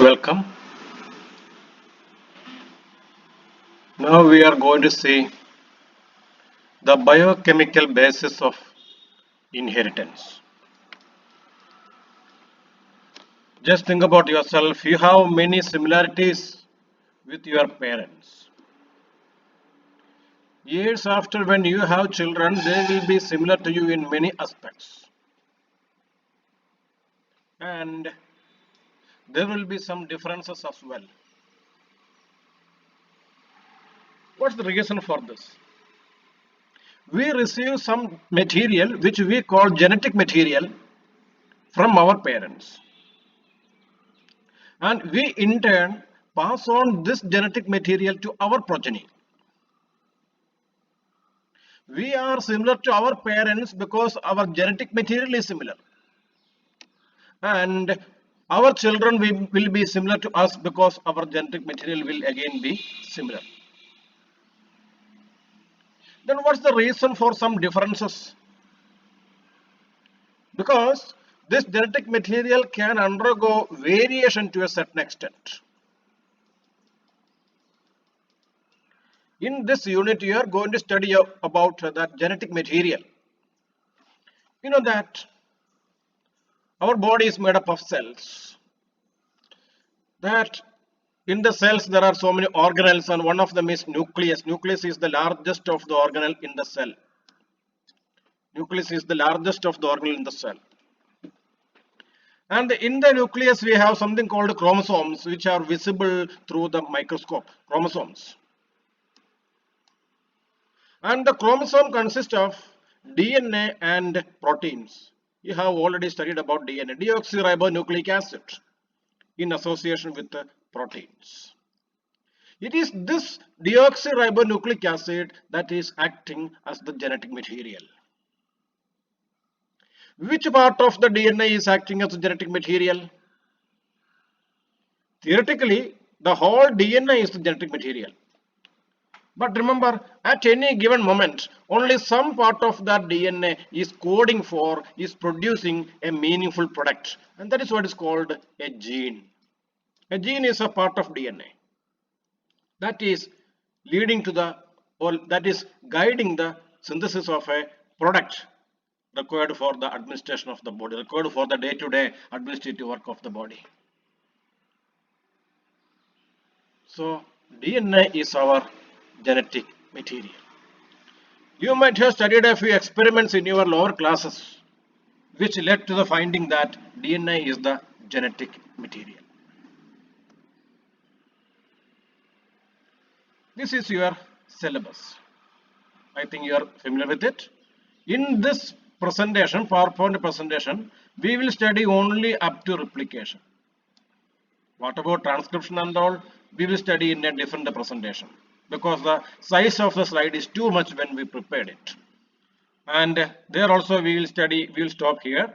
Welcome. Now we are going to see the biochemical basis of inheritance. Just think about yourself. You have many similarities with your parents. Years after, when you have children, they will be similar to you in many aspects. And there will be some differences as well. What's the reason for this? We receive some material which we call genetic material from our parents. And we in turn pass on this genetic material to our progeny. We are similar to our parents because our genetic material is similar, and our children will be similar to us because our genetic material will again be similar. Then what's the reason for some differences? Because this genetic material can undergo variation to a certain extent. In this unit, you are going to study about that genetic material. You know that our body is made up of cells. That in the cells there are so many organelles, and one of them is nucleus. Nucleus is the largest of the organelle in the cell. Nucleus is the largest of the organelle in the cell. And in the nucleus we have something called chromosomes, which are visible through the microscope. Chromosomes. And the chromosome consists of DNA and proteins. You have already studied about DNA, deoxyribonucleic acid, in association with the proteins. It is this deoxyribonucleic acid that is acting as the genetic material. Which part of the DNA is acting as the genetic material? Theoretically, the whole DNA is the genetic material. But remember, at any given moment, only some part of that DNA is coding for, is producing a meaningful product. And that is what is called a gene. A gene is a part of DNA that is leading to the, or that is guiding the synthesis of a product required for the administration of the body, required for the day-to-day administrative work of the body. So DNA is our genetic material. You might have studied a few experiments in your lower classes which led to the finding that DNA is the genetic material. This is your syllabus. I think you are familiar with it. In this presentation, PowerPoint presentation, we will study only up to replication. What about transcription and all? We will study in a different presentation because the size of the slide is too much when we prepared it. And there also we will study, we will stop here.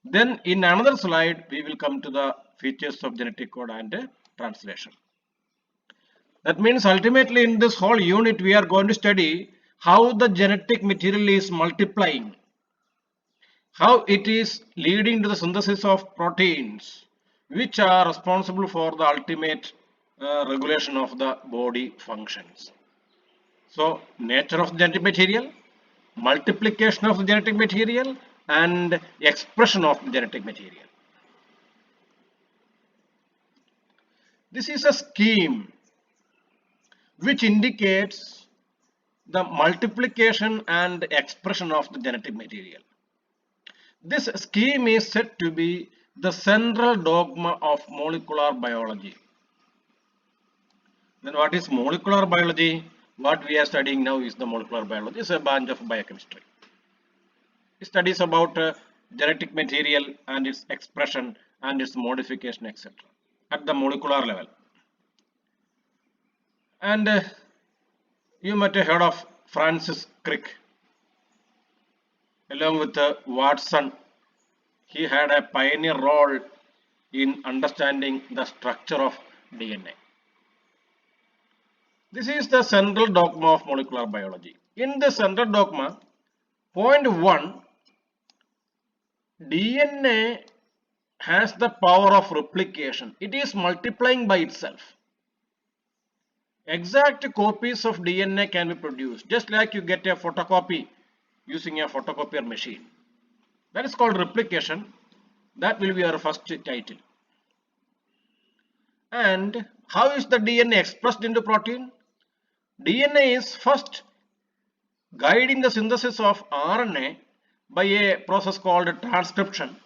Then in another slide, we will come to the features of genetic code and translation. That means ultimately in this whole unit, we are going to study how the genetic material is multiplying, how it is leading to the synthesis of proteins, which are responsible for the ultimate regulation of the body functions. So, nature of the genetic material, multiplication of the genetic material, and expression of the genetic material. This is a scheme which indicates the multiplication and expression of the genetic material. This scheme is said to be the central dogma of molecular biology. Then what is molecular biology? What we are studying now is the molecular biology. It's a branch of biochemistry. It studies about genetic material and its expression and its modification, etc. at the molecular level. And you might have heard of Francis Crick. Along with Watson, he had a pioneer role in understanding the structure of DNA. This is the central dogma of molecular biology. In the central dogma, point 1, DNA has the power of replication. It is multiplying by itself. Exact copies of DNA can be produced, just like you get a photocopy using a photocopier machine. That is called replication. That will be our first title. And how is the DNA expressed into protein? DNA is first guiding the synthesis of RNA by a process called transcription.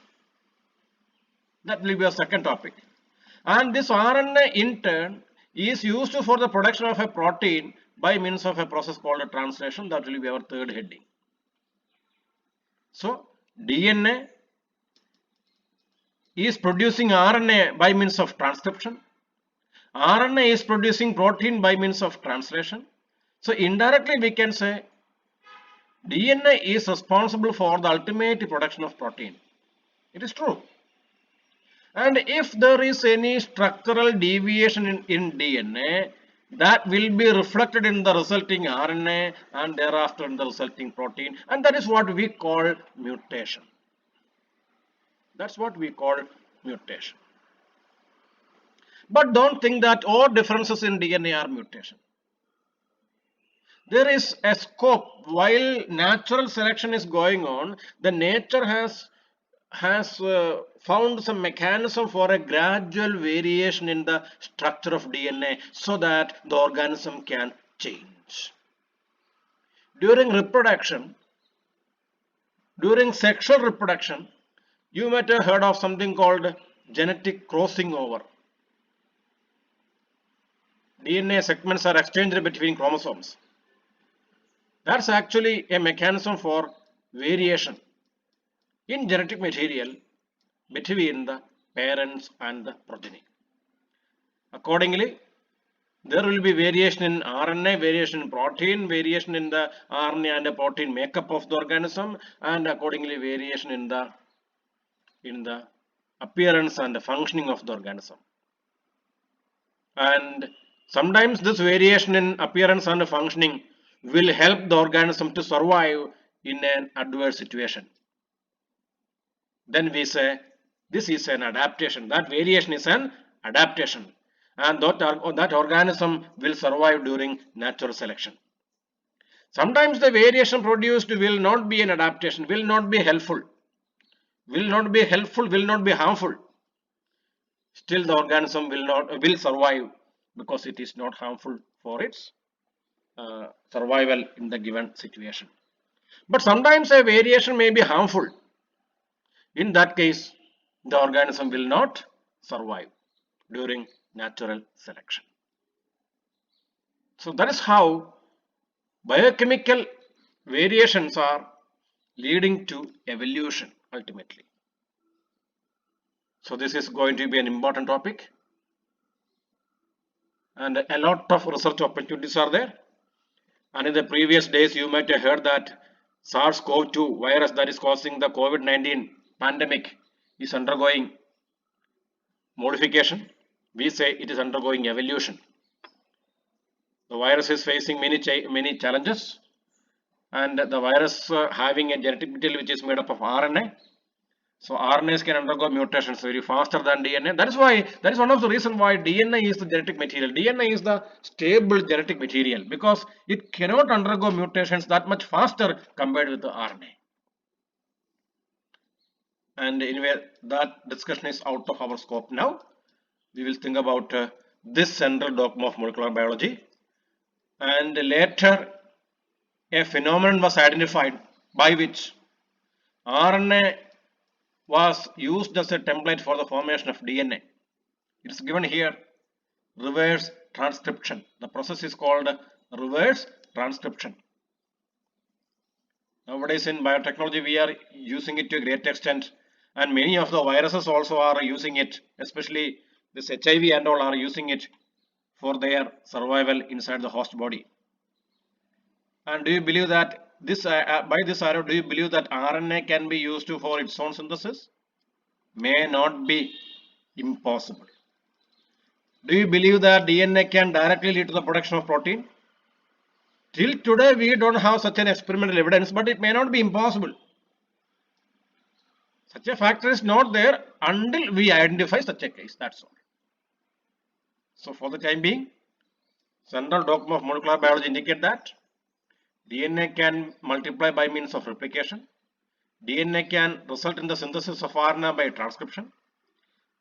That will be our second topic. And this RNA in turn is used for the production of a protein by means of a process called translation. That will be our third heading. So DNA is producing RNA by means of transcription. RNA is producing protein by means of translation. So indirectly we can say DNA is responsible for the ultimate production of protein. It is true. And if there is any structural deviation in DNA, that will be reflected in the resulting RNA and thereafter in the resulting protein, and that is what we call mutation. That's what we call mutation. But don't think that all differences in DNA are mutation. There is a scope. While natural selection is going on, the nature has found some mechanism for a gradual variation in the structure of DNA so that the organism can change. During reproduction, during sexual reproduction, you might have heard of something called genetic crossing over. DNA segments are exchanged between chromosomes. That's actually a mechanism for variation in genetic material between the parents and the progeny. Accordingly, there will be variation in RNA, variation in protein, variation in the RNA and the protein makeup of the organism, and accordingly variation in the appearance and the functioning of the organism. And sometimes this variation in appearance and functioning will help the organism to survive in an adverse situation. Then we say this is an adaptation. That variation is an adaptation, and that organism will survive during natural selection. Sometimes the variation produced will not be an adaptation, will not be helpful, will not be harmful. Still the organism will survive because it is not harmful for its survival in the given situation. But sometimes a variation may be harmful. In that case, the organism will not survive during natural selection. So that is how biochemical variations are leading to evolution ultimately. So this is going to be an important topic, and a lot of research opportunities are there. And in the previous days you might have heard that SARS-CoV-2 virus that is causing the COVID-19 pandemic is undergoing modification. We say it is undergoing evolution. The virus is facing many challenges, and the virus having a genetic material which is made up of RNA. So RNAs can undergo mutations very faster than DNA. That is one of the reasons why DNA is the genetic material. DNA is the stable genetic material because it cannot undergo mutations that much faster compared with the RNA. And anyway, that discussion is out of our scope now. We will think about this central dogma of molecular biology. And later, a phenomenon was identified by which RNA was used as a template for the formation of DNA. It is given here, reverse transcription. The process is called reverse transcription. Nowadays in biotechnology we are using it to a great extent, and many of the viruses also are using it, especially this HIV and all are using it for their survival inside the host body. And do you believe that by this arrow, do you believe that RNA can be used for its own synthesis? May not be impossible. Do you believe that DNA can directly lead to the production of protein? Till today we don't have such an experimental evidence, but it may not be impossible. Such a factor is not there until we identify such a case. That's all. So for the time being, central dogma of molecular biology indicate that DNA can multiply by means of replication. DNA can result in the synthesis of RNA by transcription.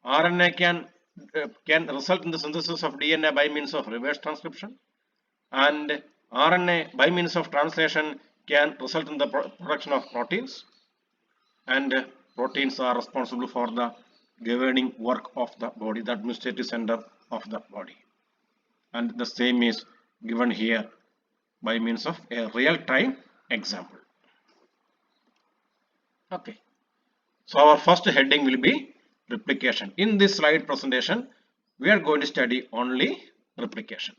RNA can result in the synthesis of DNA by means of reverse transcription, and RNA by means of translation can result in the production of proteins, and proteins are responsible for the governing work of the body, the administrative center of the body, and the same is given here by means of a real-time example. Okay, so our first heading will be replication. In this slide presentation, we are going to study only replication.